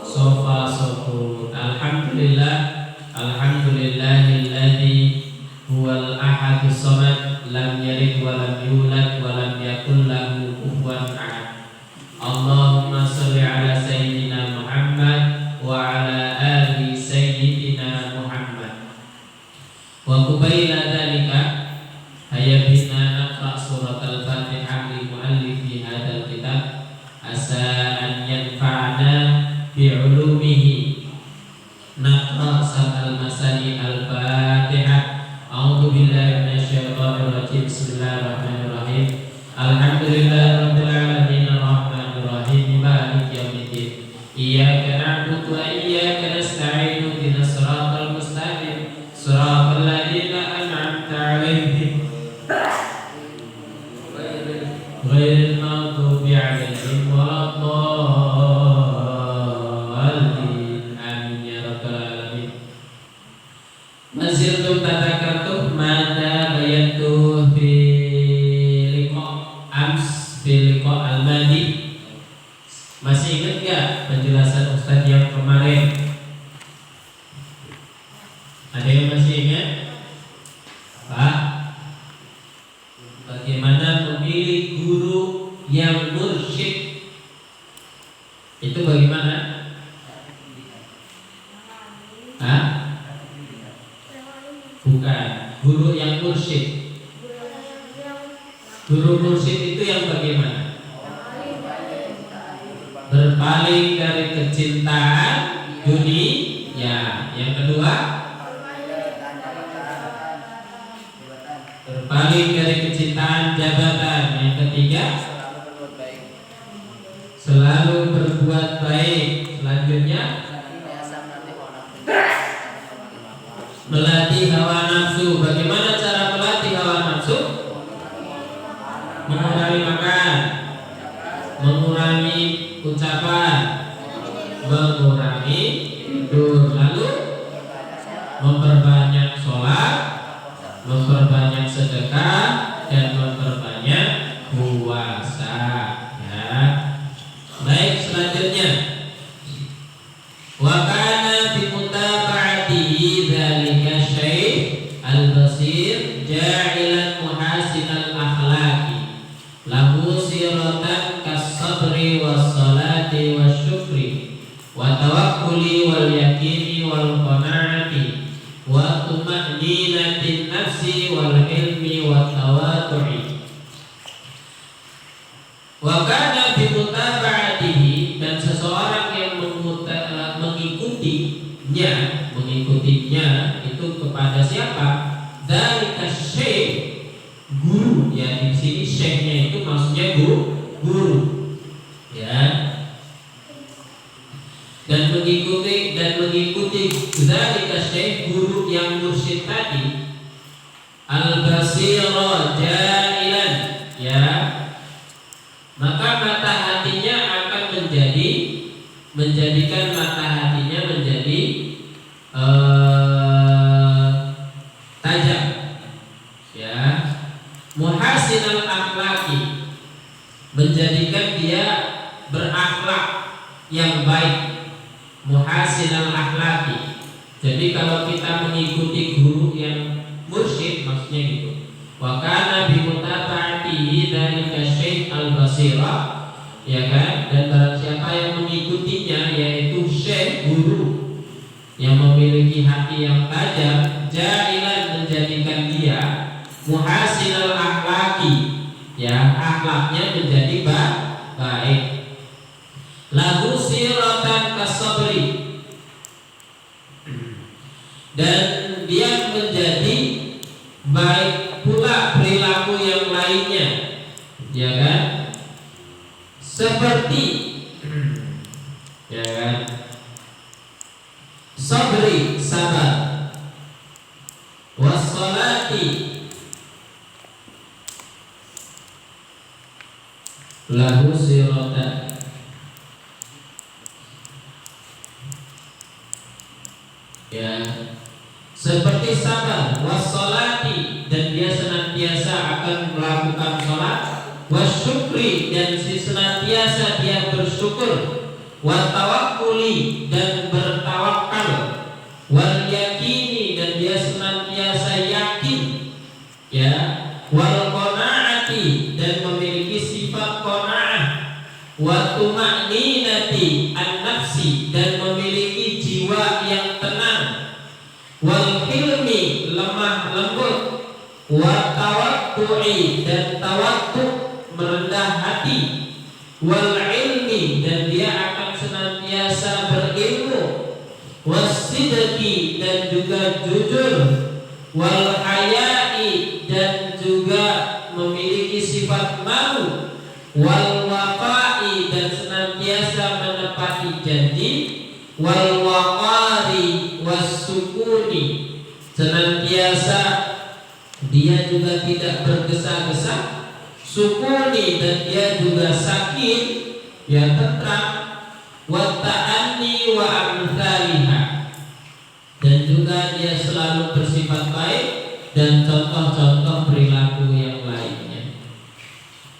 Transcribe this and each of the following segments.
sofa sofun. Alhamdulillahilladzi huwal ahadus samad lam yalid wa lam yulad wa lam yakul lahu kufuwan ahad. Allahumma shalli ala sayyidina Muhammad wa ala ali sayyidina Muhammad. Wa qabaila dzalika hayya bina naqra surat al-Fatihah li muallifi hadzal kitab asa an yanfa'ana bi 'ulumihi. Naqra al masani al-Fatihah. A'udzu billahi minasyaitonir rajim. Bismillahirrahmanirrahim. Alhamdulillahirabbil alamin arrahmanir rahim maliki yaumiddin. Iyyaka na'budu wa iyyaka nasta'in ihdinas siratal mustaqim siratal ladzina an'amta 'alaihim ghairil maghdubi 'alaihim waladdallin. Amin ya rabbal alamin. Maziltum tatakartum mada bayantu fi liqa ams fi liqa al-madi. Masih ingat gak penjelasan Ustadz yang kemarin? Ada yang masih ingat? Pak, bagaimana memilih guru yang mursyid? Itu bagaimana? Hah? Bukan, guru yang mursyid. Guru mursyid itu yang bagaimana? Berpaling dari kecintaan dunia. Yang kedua, berpaling dari kecintaan jabatan. Yang ketiga, selalu berbuat baik. Selanjutnya, melatih hawa nafsu. Bagaimana cara melatih hawa nafsu? Mengurangi makan, mengurangi ucapan, mengurangi tidur, lalu memperbanyak sholat, memperbanyak sedekah, dan memperbanyak puasa. Ya. Baik, selanjutnya, wa kana bi mutaba'atihi dzalika syekh al-basir ja'ilan muhasinal akhlaqi lahu siratan kas-sabri was-salati wasyukri wa tawakkuli wal yakini wal qanaati wa tuma'ninatin nafsi wal ilmi wat tawadhu'i. Wa kana bi mutaba'atihi, dan seseorang yang mengikutinya itu kepada siapa? Dzalika syekh, guru. Ya, di sini syekhnya itu maksudnya guru. Ya. Dan mengikuti dzalika syekh, guru yang mursyid tadi, al-basira jailan, ya. Maka mata hatinya akan menjadikan mata hatinya menjadi tajam, ya. Muhasinal akhlaki, menjadikan dia berakhlak yang baik. Muhasinal akhlaki. Jadi kalau kita mengikuti guru yang mursyid, maksudnya gitu. Wa kana bi mutaba'atihi dzalika syekh al-basira, ya kan? Dan barang siapa yang mengikutinya, yaitu syekh, guru yang memiliki hati yang tajam, jailan, menjadikan dia muhasinal akhlaki, ya, akhlaknya menjadi baik. Lahu siratan kasabri, dan dia menjadi baik pula perilaku yang lainnya, ya kan? Seperti, ya kan, sabri, sabar, wassalati, lahu siratan, ya, seperti sabar, wassalati, dan dia senantiasa akan melakukan sholat, wasyukri dan senantiasa dia bersyukur, wa tawakkuli dan bertawakal, wal yakini dan dia senantiasa yakin, ya, wal qanaati dan memiliki sifat qanaah, wa tuma'ninati an-nafsi dan memiliki jiwa yang tenang, wal hilmi lemah lembut, wa tawaddu'i dan tawaddu merendah hati, wal ilmi dan dia akan senantiasa berilmu, wasidqi dan juga jujur, wal haya'i dan juga memiliki sifat malu, wal wafa'i dan senantiasa menepati janji, wal waqari wassukuni senantiasa dia juga tidak bergesa-gesa, sukuni dan dia juga sakin, ya, tentram, wa ta'anni wa amthaliha dan juga dia selalu bersifat baik dan contoh-contoh perilaku yang lainnya.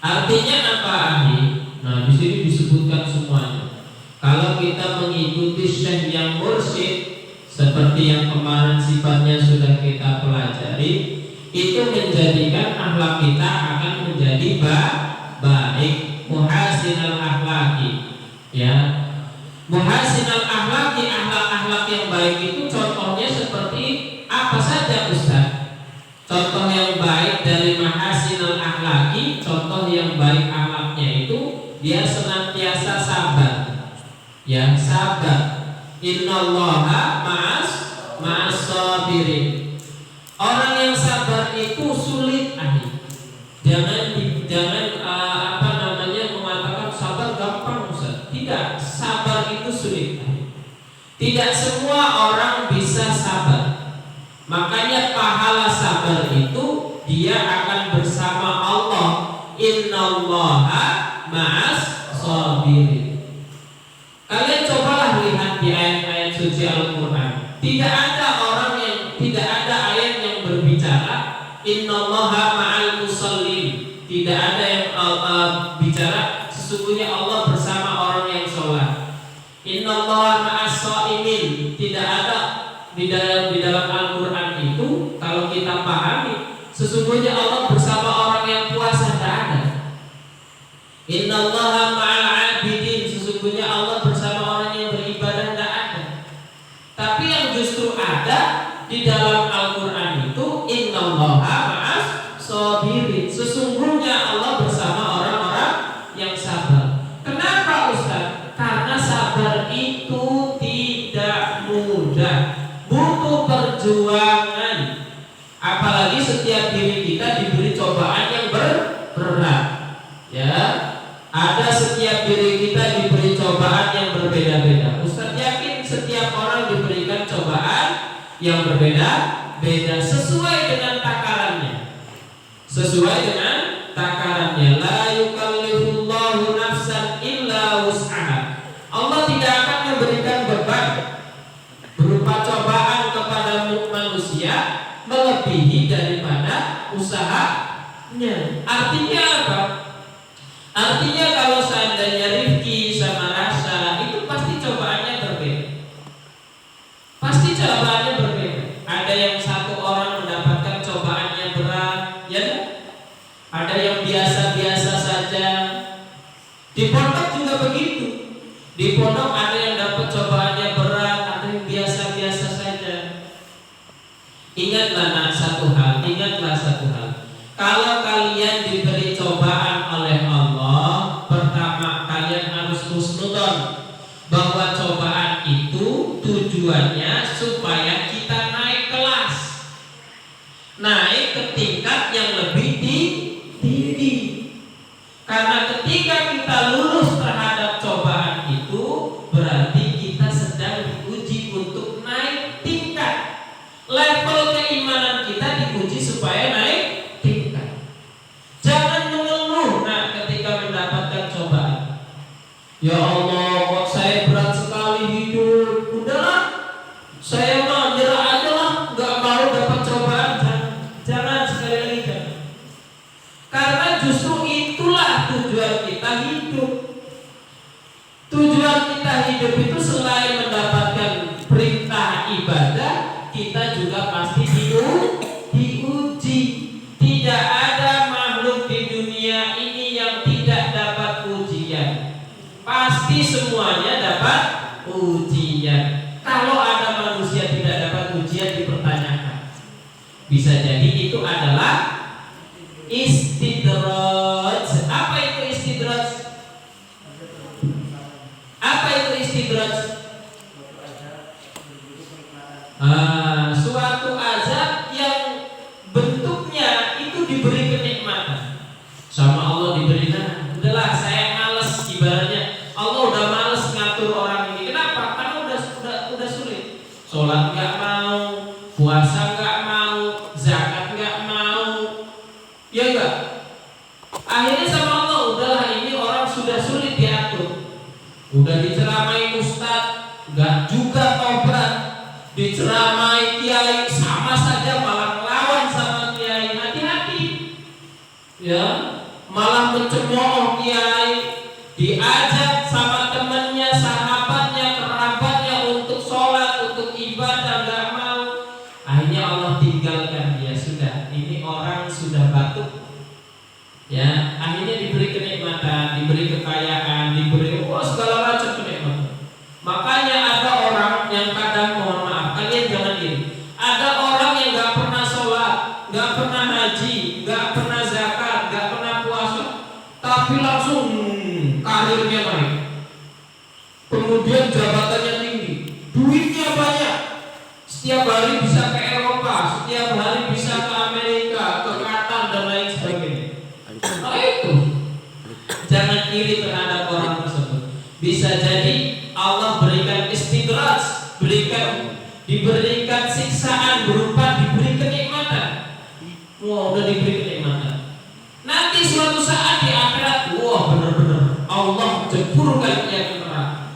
Artinya apa, ahli? Nah, di sini disebutkan semuanya. Kalau kita mengikuti syekh yang mursyid seperti yang kemarin sifatnya sudah kita pelajari, itu menjadikan akhlak kita akan menjadi baik, muhasinal akhlaki, ya. Muhasinal akhlaki, akhlak-akhlak yang baik itu contohnya seperti apa saja, Ustaz? Contoh yang baik dari muhasinal akhlaki, contoh yang baik akhlaknya itu dia senantiasa sabar, ya, sabar. Innallaha ma'as sabirin. Orang yang sabar itu sulit, ahli. Jangan mengatakan sabar gampang, Ustaz. Tidak, sabar itu sulit, ahli. Tidak semua orang bisa sabar. Makanya pahala sabar itu dia akan bersama Allah. Innallaha ma'as sabirin. Kalian cobalah lihat di ayat-ayat suci Al-Quran. Tidak ada ayat yang berbicara innallaha ma'al musallin. Tidak ada yang bicara sesungguhnya Allah bersama orang yang sholat. Innallaha ma'as shaimin. Tidak ada di dalam Al-Quran itu. Kalau kita pahami, sesungguhnya Allah bersama orang yang puasa, tidak ada. Innallaha ma'al abidin. Sesungguhnya Allah bersama orang yang beribadah, tidak ada. Tapi yang justru ada di dalam Al-Quran itu innallaha ma'as sabirin. Sesungguhnya Allah bersama orang-orang yang sabar. Kenapa, Ustaz? Karena sabar itu tidak mudah, butuh perjuangan. Apalagi setiap diri kita diberi cobaan yang berat, ya. Ada setiap diri kita diberi cobaan yang berbeda-beda. Ustaz yakin setiap orang diberikan cobaan yang berbeda-beda sesuai dengan takarannya. Sesuai dengan takarannya. La yukallifullahu nafsan illa wus'aha. Allah tidak akan memberikan beban berupa cobaan kepada manusia melebihi daripada usahanya. Artinya apa? Artinya kalau seandainya Rifki sama Rasha itu pasti cobaannya berbeda. Pasti cobaannya berbeda. Ada yang satu orang mendapatkan cobaannya berat, ya. Ada yang biasa-biasa saja. Di pondok juga begitu. Di pondok ada yang dapat cobaannya berat, ada yang biasa-biasa saja. Ingatlah satu hal. Kalau kalian diberi cobaan oleh Allah, pertama kalian harus husnudon bahwa cobaan itu tujuannya supaya kita naik kelas, naik ke tingkat yang lebih tinggi. Karena ketika kita lulus terhadap cobaan itu, berarti kita sedang diuji untuk naik tingkat. Level keimanan kita diuji supaya naik tingkat. Jangan mengeluh ketika mendapatkan cobaan. Ya Allah, kok saya berat sekali hidup. Udahlah, saya mau nyerah aja lah, nggak mau dapat cobaan. Jangan sekali lagi jangan. Karena justru itulah kita hidup. Tujuan kita hidup itu selain mendapatkan perintah ibadah, kita juga pasti diuji. Tidak ada makhluk di dunia ini yang tidak dapat ujian. Pasti semuanya dapat ujian. Kalau ada manusia tidak dapat ujian, dipertanyakan. Bisa jadi itu adalah istidraj. Apa itu istidraj? Apa itu istidraj? Suatu azab yang bentuknya itu diberi kenikmatan. Sama Allah diberi, udahlah saya males, ibaratnya Allah udah males ngatur orang ini. Kenapa? Karena udah sulit. Sholat nggak mau, puasa nggak mau, zakat nggak mau, ya enggak? Akhirnya sama Allah, udahlah ini orang sudah sulit diatur. Udah diceramai ustaz, nggak juga tobat. Diceramai kiai, sama saja malah melawan sama kiai. Hati-hati, ya, malah mencemooh kiai. Diajak sama temannya, sahabatnya, kerabatnya untuk sholat, untuk ibadah, nggak mau. Akhirnya Allah tinggalkan dia. Sudah, ini orang sudah batuk, ya. Akhirnya diberi kenikmatan, diberi kekayaan, diberi segala macam kenikmatan. Makanya ada orang yang kadang, mohon maaf, kalian jangan iri. Ada orang yang nggak pernah sholat, nggak pernah haji, nggak pernah zakat, nggak pernah puasa, tapi langsung karirnya naik. Kemudian jabatannya tinggi, duitnya banyak. Setiap hari bisa ke Eropa, setiap hari bisa ke Amerika, ke Qatar dan lain sebagainya. Nah itu, jangan iri terhadap orang tersebut. Bisa jadi Allah berikan istidraj, diberikan siksaan berupa diberi kenikmatan. Wah, udah diberi kenikmatan. Nanti suatu saat di akhirat, wah benar-benar Allah jeburkan dia ke neraka.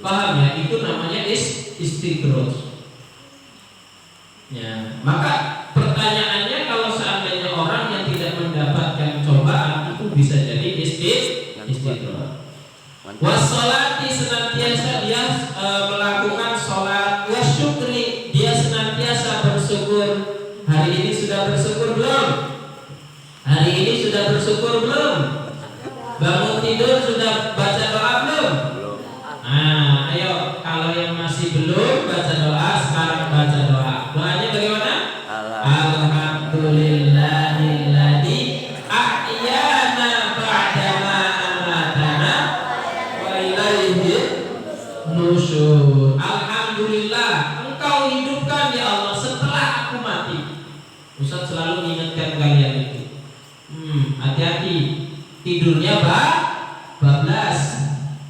Paham ya? Itu namanya istidraj. Ya, maka pertanyaannya, kalau seandainya orang yang tidak mendapatkan cobaan itu bisa jadi istidraj. Wassalati, senantiasa dia melakukan sholat. Wasyukri, dia senantiasa bersyukur. Hari ini sudah bersyukur belum? Hari ini sudah bersyukur belum? Bangun tidur sudah baca doa belum? Nah, ayo, kalau yang masih belum baca doa, sekarang baca doa. Doanya bagaimana? Alhamdulillahilladzi ahyana ba'dama amatana wa ilaihi nusyur. Alhamdulillah, Engkau hidupkan ya Allah setelah aku mati. Ustaz selalu mengingatkan kalian itu. Hati-hati, tidurnya bablas.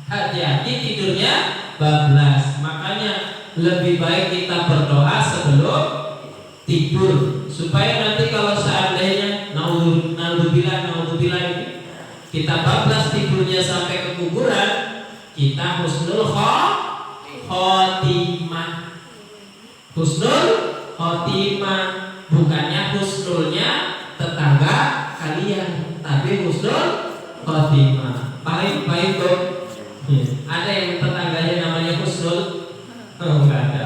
Hati-hati, tidurnya bablas. Makanya lebih baik kita berdoa sebelum tidur, supaya nanti kalau seandainya naudzubillah ini kita bablas tidurnya sampai ke kuburan, kita husnul khotimah. Husnul khotimah, bukannya husnulnya tetangga kalian, tapi husnul khotimah. Baik dong. Ada yang tetangganya namanya husnul? Enggak ada.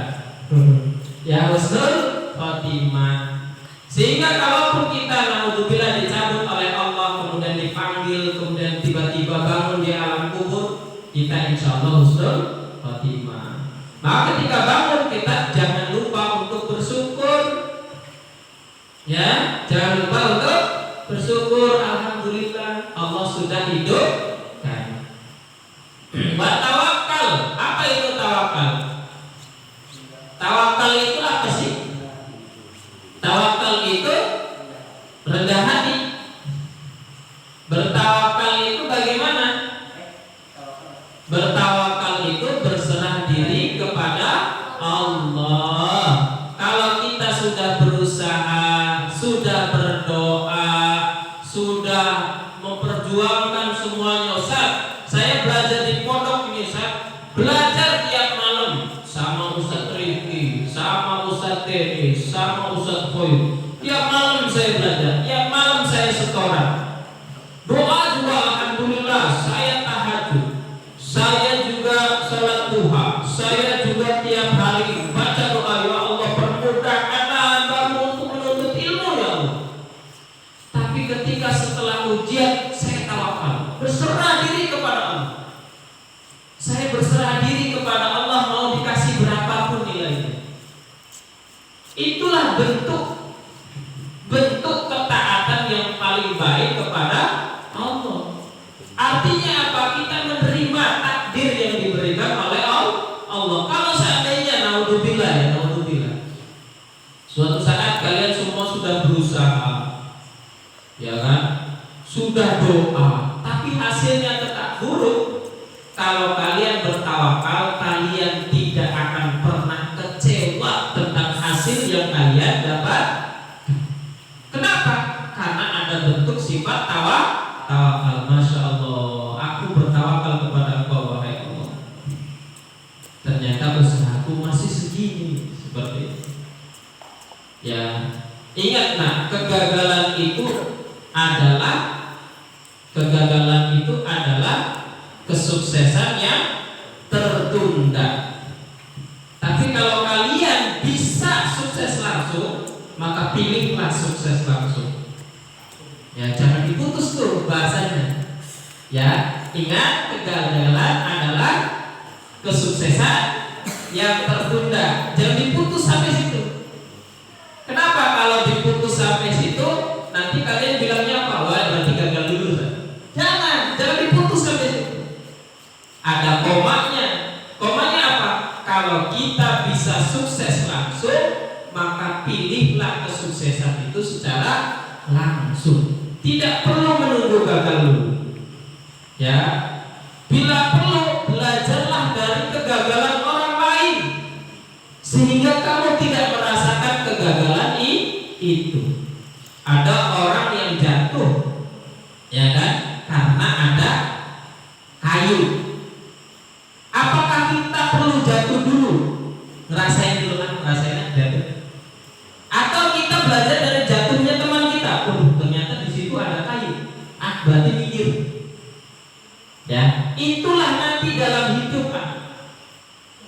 Ya, husnul khotimah. Sehingga kalaupun kita naudzubillah dicabut oleh Allah, kemudian dipanggil, kemudian tiba-tiba bangun di alam kubur, kita insya Allah husnul khotimah. Maka ketika bangun, kita jangan lupa untuk bersyukur. Ya, jangan lupa untuk bersyukur. Alhamdulillah, Allah sudah hidupkan. Wa tawakal. Apa itu tawakal? Tawakal itu apa sih? Tawakal itu rendah hati. Bertawakal itu bagaimana? Bertawakal itu berserah diri kepada Allah. Kalau kita sudah berusaha, sudah berdoa, sudah memperjuangkan semuanya, Ustaz, saya belajar di pondok ini, Ustaz, belajar tiap malam sama Ustaz Rifki, sama Ustaz Dedi, sama Ustaz Khoy. Tiap malam saya belajar, tiap malam saya setoran. Doa juga alhamdulillah Dia saya tawakal, berserah diri kepada Allah. Saya berserah diri kepada Allah, mau dikasih berapapun nilainya. Itulah bentuk ketaatan yang paling baik kepada Allah. Artinya apa? Kita menerima takdir yang diberikan oleh Allah. Kalau seandainya naudzubillah, suatu saat kalian semua sudah berusaha, ya kan? Sudah doa, tapi hasilnya tetap buruk. Kalau kalian bertawakal, kalian tidak akan pernah kecewa tentang hasil yang kalian dapat. Kenapa? Karena ada bentuk sifat tawakal. Masya Allah, aku bertawakal kepada Engkau, wahai Allah. Ternyata usahaku masih segini, seperti itu. Ya, ingat kegagalan itu adalah kesuksesan yang tertunda. Tapi kalau kalian bisa sukses langsung, maka pilihlah sukses langsung. Ya, jangan diputus tuh bahasanya. Ya, ingat kegagalan adalah kesuksesan yang tertunda. Jangan diputus sampai situ. Kenapa? Kalau diputus sampai situ, nanti kalian bilangnya apa? Wah, berarti gagal lulus. Jangan diputus sampai situ. Ada komanya. Komanya apa? Kalau kita bisa sukses langsung, maka pilihlah kesuksesan itu secara langsung. Tidak perlu menunggu gagal dulu. Ya, bila perlu belajarlah dari kegagalan orang lain, sehingga kamu tidak merasakan kegagalan itu. Ada orang yang jatuh, ya kan? Karena ada kayu. Apakah kita perlu jatuh dulu? Ngerasain dulu kan, ngerasain jatuh. Atau kita belajar dari jatuhnya teman kita. Ternyata di situ ada kayu. Berarti mikir. Ya, itulah nanti dalam hidup.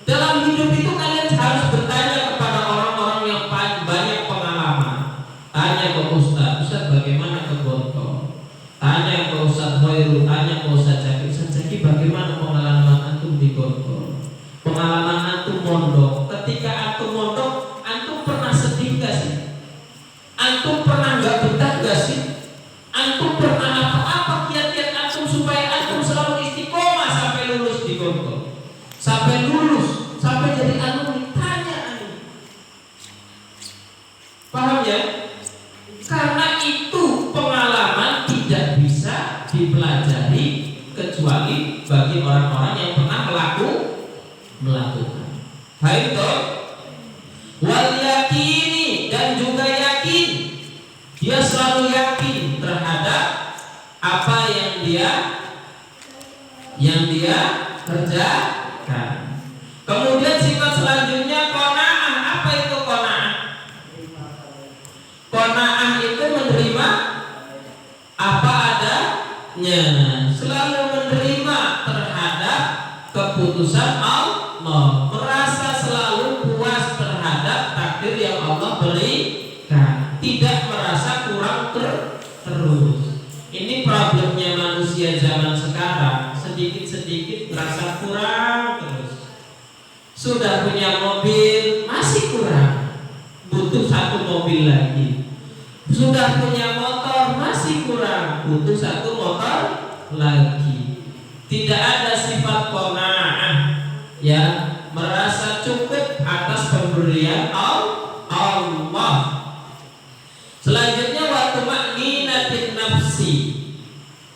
Dalam hidup itu kalian harus bertanya kepada orang-orang yang banyak pengalaman. Tanya ke Ustaz bagaimana ke Gontor? Tanya ke Ustaz Hoirul, tanya ke Ustaz Zaki. Ustaz Zaki, bagaimana pengalaman antum di Gontor? Pengalaman antum mondok. Ketika antum mondok, antum pernah sedih gak sih? Antum pernah gak betah gak sih? Antum pernah apa kiat-kiat antum supaya antum selalu istiqomah sampai lulus di Gontor? Sampai lulus, sampai jadi alumni, tanya anu. Paham ya? Karena itu pengalaman tidak bisa dipelajari kecuali bagi orang-orang yang pernah melakukan. Baik toh? Wal yakini, dan juga yakin. Dia selalu yakin terhadap apa yang dia kerjakan. Kemudian sifat selanjutnya qanaah. Apa itu qanaah? Qanaah itu menerima apa adanya, selalu menerima terhadap keputusan Allah, merasa selalu puas terhadap takdir yang Allah berikan, tidak merasa kurang terus. Ini problemnya manusia zaman sekarang, sedikit-sedikit merasa kurang terus. Sudah punya mobil masih kurang, butuh satu mobil lagi. Sudah punya motor masih kurang, butuh satu motor lagi. Tidak ada sifat qanaah, ya, merasa cukup atas pemberian Allah. Selanjutnya wa tuma'ninatin nafsi,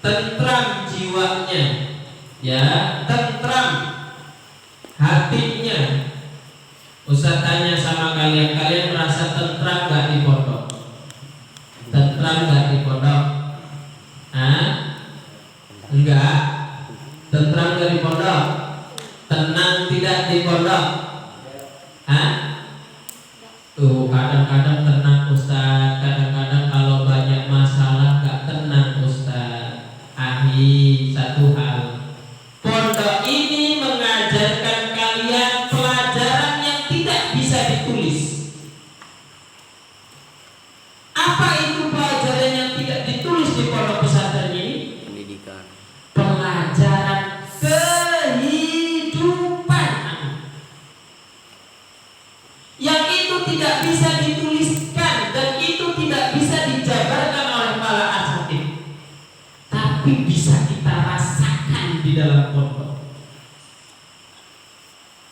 tentram jiwanya, ya, tentram hatinya. Ustaz tanya sama kalian merasa tentram gak di pondok? Tentram gak di pondok? Enggak. Tentram gak di pondok? Tenang tidak di pondok? Tuh, kadang-kadang tenang Ustaz, kadang-kadang kalau banyak masalah gak tenang Ustaz. Satu hal, pondok ini mengajarkan kalian pelajaran yang tidak bisa ditulis. Apa itu pelajaran yang tidak ditulis di pondok pesantren ini? tapi bisa kita rasakan di dalam pondok.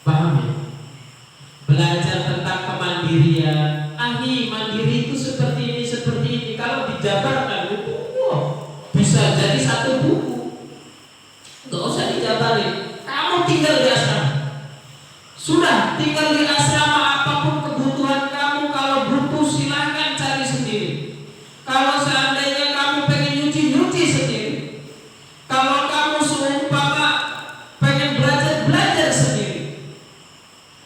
Paham ya? Belajar tentang kemandirian. Mandiri itu seperti ini. Kalau dijabarkan itu bisa jadi satu buku. Gak usah dijabarin. Kamu tinggal di asrama. Sudah tinggal di asrama, apapun kebutuhan kamu, kalau butuh silahkan cari sendiri. Kalau seandainya kamu pengen nyuci sendiri. Kalau kamu seumpama pengen belajar sendiri.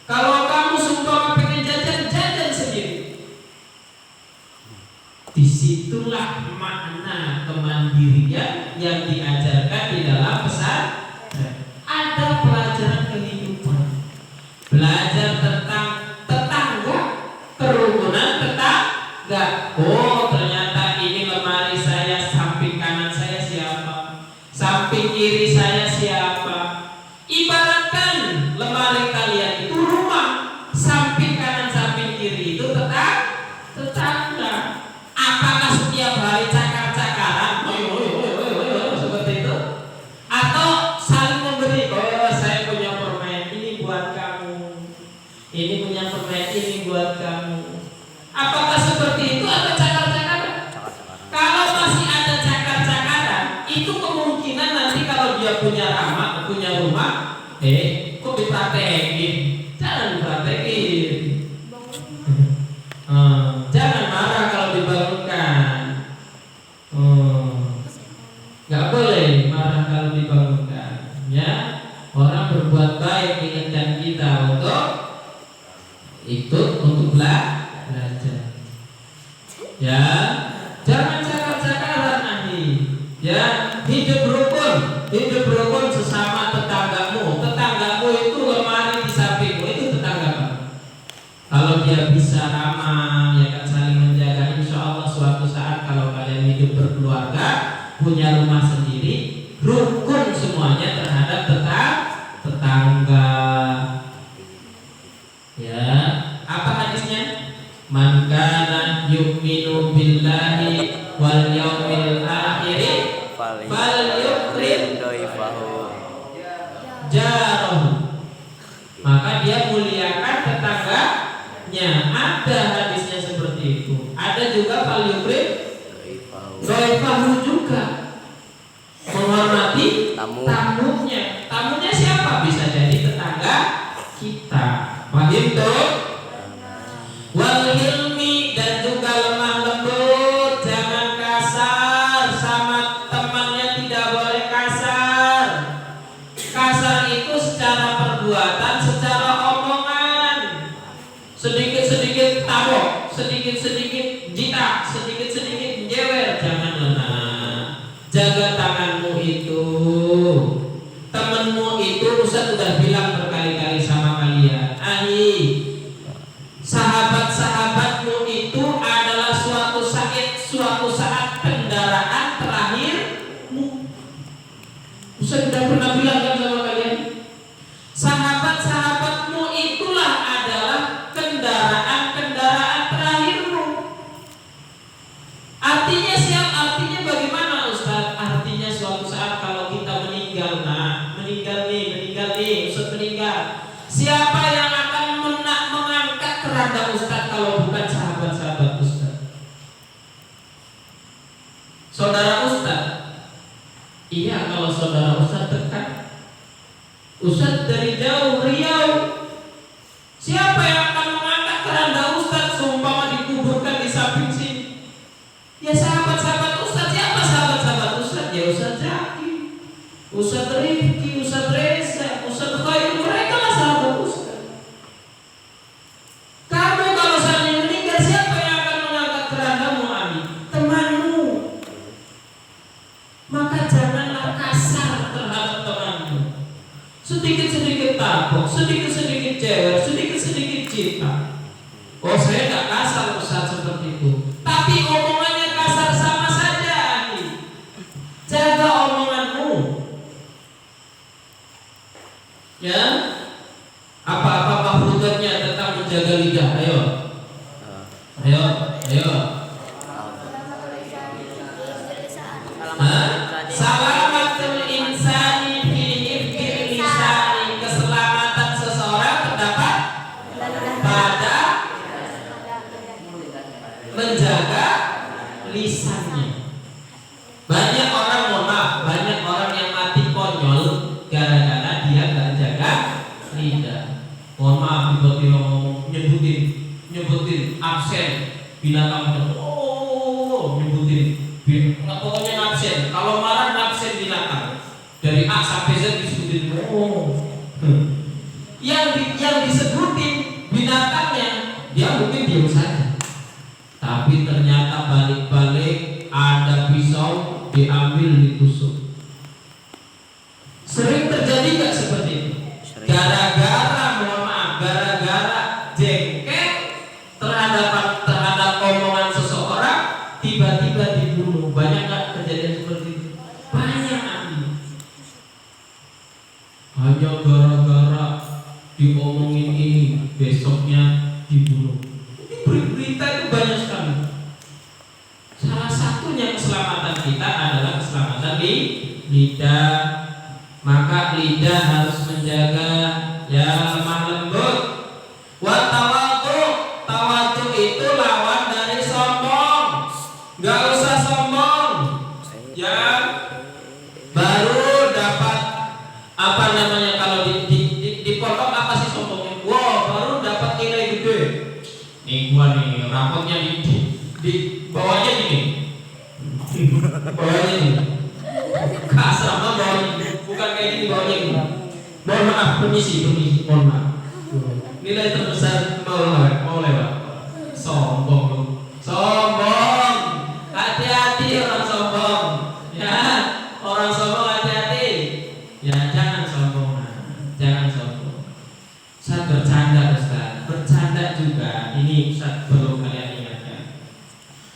Kalau kamu seumpama pengen jajan sendiri. Disitulah makna kemandirian yang diajarkan di dalam pesantren. Ada pelajaran kehidupan, belajar tentang tetangga, kerukunan tetangga. Oh, ternyata ini lemari saya, samping kanan saya siapa, samping kiri saya siapa. Ibaratkan lemari kalian itu rumah, samping kanan samping kiri itu tetangga. Apakah setiap hari cakar-cakaran seperti itu? Atau saling memberi? Oh, saya punya permen ini buat kamu, ini punya permen ini buat kamu. Apakah seperti itu atau cakar-cakaran? Kalau masih ada cakar-cakaran, itu kemungkinan nanti kalau dia punya rumah, kok dipraktekin? Jangan dipraktekin. Jangan marah kalau dibangunkan. Gak boleh marah kalau dibangunkan. Ya, orang berbuat baik ingatkan kita untuk ikut untuk belajar. Ya, jangan cakar-cakaran ya, hidup rukun sesama tetanggamu. Tetanggamu itu lemari di sampingmu, itu tetangga kamu. Kalau dia bisa ramah, ya kan, saling menjaga, insya Allah suatu saat kalau kalian hidup berkeluarga, punya rumah sendiri, rukun semuanya terhadap tetangga. Ya, apa hadisnya? Man kana yu'minu billahi wal yaumil akhir falyukrim jarahu. Maka dia muliakan tetangganya. Ada hadisnya seperti itu. Ada juga falyukrim dhaifahu juga, menghormati tamunya. Tamunya siapa? Bisa jadi tetangga kita. Paham tuh? Wal hilmi, dan juga lemah lembut, jangan kasar sama temannya, tidak boleh kasar. Kasar itu secara perbuatan, secara omongan. Sedikit-sedikit tabok, sedikit-sedikit jitak, sedikit-sedikit jewer, jangan lengah. Jaga tanganmu itu. Temanmu itu Ustaz sudah bilang berkali-kali sama kalian, sahabat-sahabatmu itu adalah suatu saat kendaraan terakhirmu. Ustaz sudah pernah bilang kan sama kalian, sahabat-sahabatmu itulah adalah kendaraan terakhirmu. Artinya artinya bagaimana Ustaz? Artinya suatu saat kalau kita meninggal, Ustaz meninggal, siapa yang akan mengangkat keranda Ustaz kalau bukan sahabat-sahabat Ustaz? Saudara Ustaz? Iya, kalau saudara Ustaz dekat. Ustaz dari jauh Riau, siapa yang akan mengangkat keranda Ustaz seumpama dikuburkan di samping sini? Ya sahabat-sahabat Ustaz. Siapa sahabat-sahabat Ustaz? Ya Ustaz Zaki, Ustaz Rifki, Ustaz Reza, Ustaz Khair, mereka lah sahabat Ustaz. Kamu kalau seandainya meninggal, siapa yang akan mengangkat kerandamu? Temanmu. Maka janganlah kasar terhadap temanmu. Sedikit-sedikit tabok, sedikit-sedikit jewer, sedikit-sedikit cinta. Oh, saya gak kasar Ustaz seperti itu, tapi omongannya kasar sama saja. Jaga omonganmu. Ya, apa-apa makhlukatnya tentang menjaga lidah. Ayo. Salamatul insani fi hifdzil lisani, keselamatan seseorang terdapat pada menjaga lisannya. Banyak orang, mohon maaf, banyak orang yang mati konyol gara-gara dia nggak jaga lidah. Mohon maaf, tiba-tiba ngomong nyebutin absen binatang, nyebutin pokoknya absen. Kalau marah absen binatang dari A sampai Z disebutin. Yang disebutin binatangnya dia mungkin diam saja, tapi ternyata balik-balik ada pisau diambil ditusuk. Sering terjadi nggak seperti itu? Gara-gara, mohon maaf, gara-gara jengkel terhadap omongan seseorang, tiba-tiba dibunuh. Banyak nggak kejadian seperti itu? Banyak. Hanya gara-gara diomongin ini, besoknya dibunuh. Berita itu banyak sekali. Salah satunya keselamatan kita adalah keselamatan di lidah. Maka lidah harus menjaga ya lemah lembut. Wa tawadu itu lawan dari sombong. Gak usah sombong. Ya baru dapat apa namanya, kalau di pondok apa sih sombongnya? Wow, baru dapat nilai gede. Nih gua nih rapotnya di bawahnya gini. Bawahnya ini. Kasar sama bawahnya. Bukan kayak gini bawahnya gini. Mohon maaf, permisi, mohon maaf. Nilai terbesar mau lewat. Sombong lu. Sombong. Hati-hati orang sombong. Ya, orang sombong hati-hati. Ya, jangan sombong. Jangan sombong. Ustaz bercanda, Ustaz. Bercanda juga. Ini Ustaz perlu kalian ingatkan.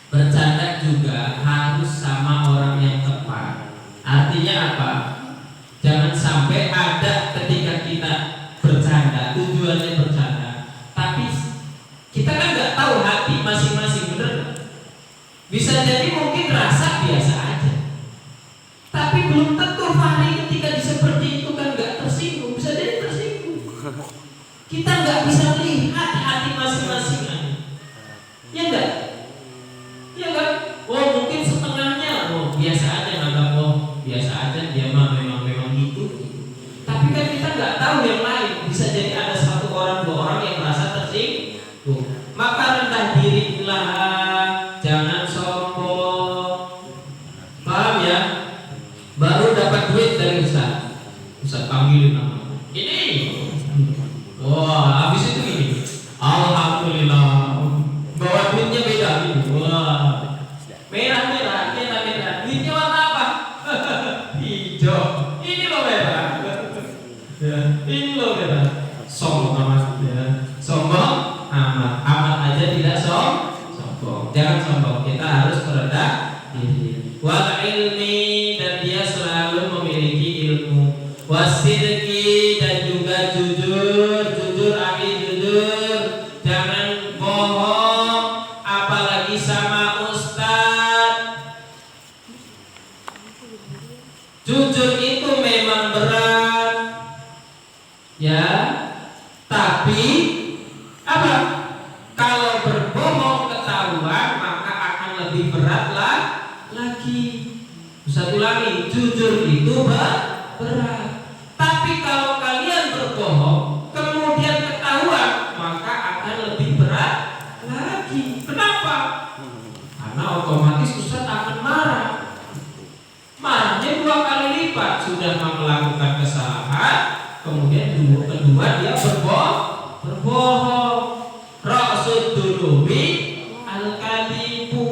Bercanda juga harus sama orang yang tepat. Artinya apa? Jangan sampai ada ketika kita bercanda, tujuannya bercanda, tapi kita kan nggak tahu hati masing-masing, bener nggak? Bisa jadi mungkin rasa biasa aja, tapi belum tentu Fahri ketika seperti itu kan nggak tersinggung, bisa jadi tersinggung. Kita nggak bisa lihat hati masing-masing, ya enggak? Ya kan? Oh mungkin setengahnya, oh biasa aja, nggak biasa aja, dia mah memang gitu. Tapi kan kita nggak tahu yang lain, bisa jadi ada satu orang, dua orang yang merasa tersinggung. Maka rendah dirilah, jangan sombong. Paham ya? Baru dapat duit dari Ustaz panggilin nama ini. Wah, habis itu gini, alhamdulillah, bawa duitnya beda gitu. Wah, merah, duitnya warna apa? Hijau. Ini loh merah. Ya, ini loh merah. Sombong amat ya. Sombong amat aja tidak sombong. Jangan sombong. Kita harus merendah diri. Wal ilmi, dan dia selalu memiliki ilmu. Wasidqi, dan juga jujur ahli jujur. Jangan bohong, apalagi sama ustaz. Jujur itu memang berat, ya. Tapi apa? Kalau berbohong ketahuan, maka akan lebih berat lagi. Ustaz ulangi, jujur itu berat. Tapi kalau kalian berbohong kemudian ketahuan, maka akan lebih berat lagi. Kenapa? Karena otomatis Ustaz akan marah. Marahnya 2 kali lipat. Sudah melakukan kesalahan, kemudian kedua dia berbohong. Ra'sud dunubi al-kadibu,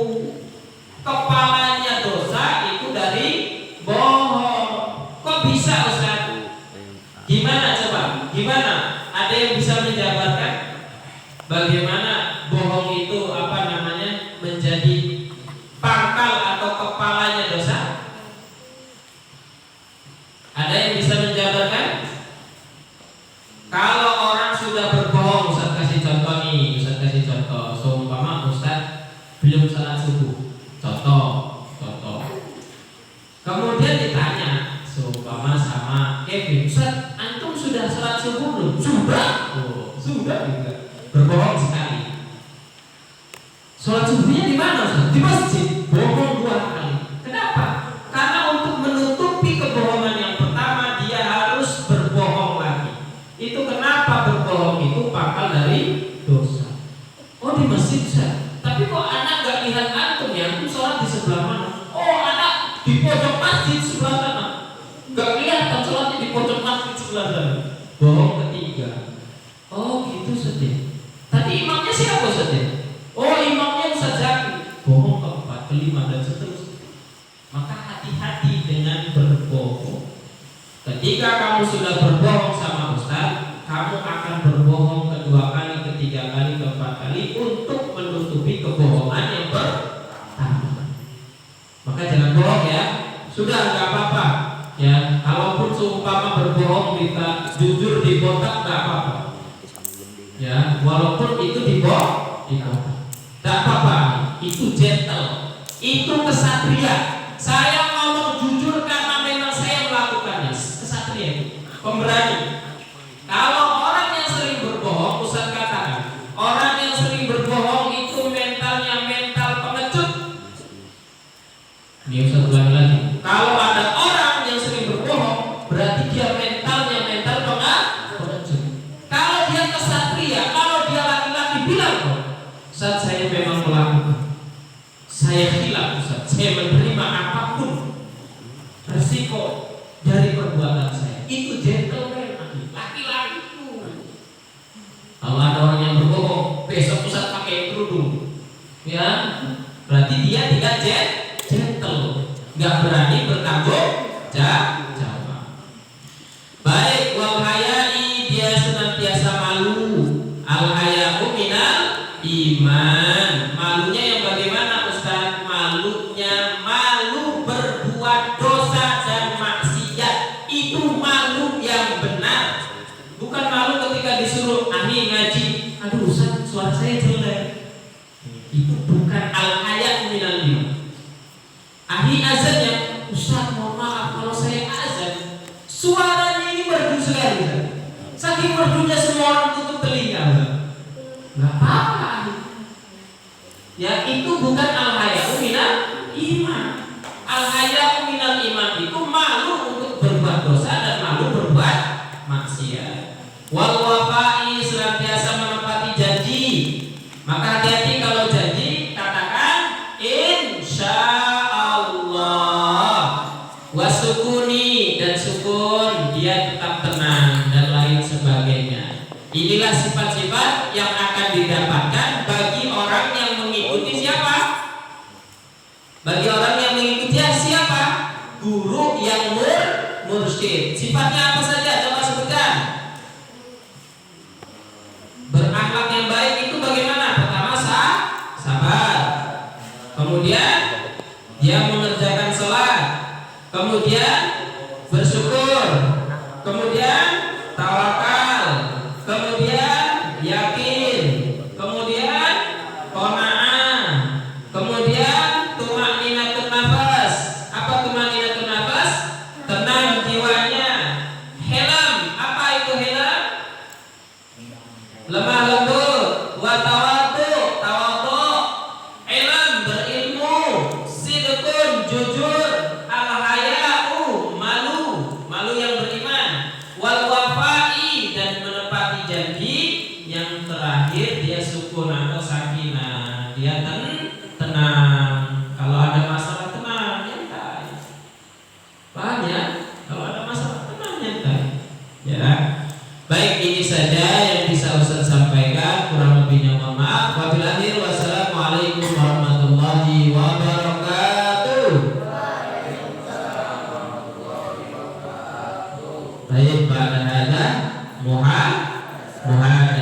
kepalanya dosa itu dari bohong. Kok bisa Ustaz? Gimana coba? Gimana? Ada yang bisa menjabarkan bagaimana bohong itu menjadi pangkal atau kepalanya dosa? Ada yang bisa menjabarkan? Kalau orang sudah berbohong, Ustaz kasih contoh nih, Ustaz kasih contoh. Seumpama Kevin, Ustaz, antum sudah salat subuh belum? Sudah. Oh, sudah juga. Berbohong sekali. Salat subuhnya di mana, Ustaz? Di masjid. Bohong 2 kali. Kenapa? Karena untuk menutupi kebohongan yang pertama dia harus berbohong lagi. Itu kenapa berbohong itu pangkal dari dosa. Oh, di masjid, Ustaz. Tapi kok anak gak lihat antum ya? Antum sholat di sebelah mana? Oh, anak di pojok masjid sebelah sana. Gak kelihatan sholatnya di pojok masjid sebelah sana. Bohong ketiga. Oh, gitu, Ustaz. Tadi imamnya siapa, Ustaz? Oh, imamnya Ustaz Zaki. Bohong keempat, kelima, dan seterusnya. Maka hati-hati dengan berbohong. Ketika kamu sudah berbohong sama Ustaz, kamu akan berbohong kedua kali, ketiga kali, keempat kali untuk menutupi kebohongan yang pertama. Maka jangan bohong ya. Sudah, nggak apa-apa. Ya, kalaupun seumpama berbohong kita jujur di kotak nggak apa-apa. Ya, walaupun itu di kotak, nggak apa-apa. Itu gentle, itu kesatria. Saya ngomong jujur karena memang saya melakukannya. Kesatria itu pemberani. Kalau orang yang sering berbohong, Ustaz katakan, orang yang sering berbohong itu mentalnya mental pengecut. Ini Ustaz ulangi lagi. Kalau ada orang yang sering berbohong, berarti dia mentalnya mental pengecut. Kalau dia kesatria, kalau dia laki-laki bilang, Ustaz saya memang melakukan, saya hilaf Ustaz, saya menerima apapun resiko dari perbuatan saya. Itu gentleman, laki-laki itu. Kalau ada orang yang berbohong, besok Ustaz pakai kerudung, ya, berarti dia tidak gentle, nggak berani bertanggung jawab. Baik, wal hayai, dia senantiasa malu. Al haya'u minal iman. Malunya yang bagaimana, Ustaz? Malunya malu berbuat dosa dan maksiat. Itu malu yang benar. Bukan malu ketika disuruh Ani ngaji. Aduh Ustaz, suara saya jelek. Itu bukan al haya'u minal iman. Ahli azan yang, Ustaz mohon maaf kalau saya azan suaranya ini merdu sekali, saking merdunya semua orang tutup telinga. Nggak apa-apa. Ya, itu bukan al haya'u minal iman. Al haya'u minal iman itu malu untuk berbuat dosa dan malu berbuat maksiat. Wal wafa'i, senantiasa menepati janji. Maka hati-hati kalau janji, katakan insyaallah. Wasukuni, dan sukun, dia tetap tenang dan lain sebagainya. Inilah sifat-sifat yang akan didapatkan bagi orang yang mengikuti siapa? Bagi orang yang mengikuti siapa? Guru yang mursyid. Sifatnya apa saja? Coba sebutkan. Berakhlak yang baik itu bagaimana? Pertama sabar. Kemudian dia mengerjakan sholat. Kemudian bersyukur. Kemudian tawakal. Kemudian yakin. Kemudian qanaah. Kemudian tumaninatun nafas. Apa tumaninatun nafas? Tenang jiwanya. Helam. Apa itu helam? Lemah lembut. Wa tawadu. Tawadu. Ilm, berilmu. Sidqun, jujur. Al-haya'u, malu. Malu yang beriman. Wal wafa'i, dan menepati janji. Yang terakhir dia sukun atau sakinah. Dia tenang. Kalau ada masalah tenang, nyantai. Paham ya? Kalau ada masalah tenang, nyantai. Ya. Baik, ini saja yang bisa Ustaz sampaikan. Kurang lebihnya mohon maaf. Wabillahi wassalamualaikum warahmatullahi wabarakatuh. Baik, pada hadza muhadatsah.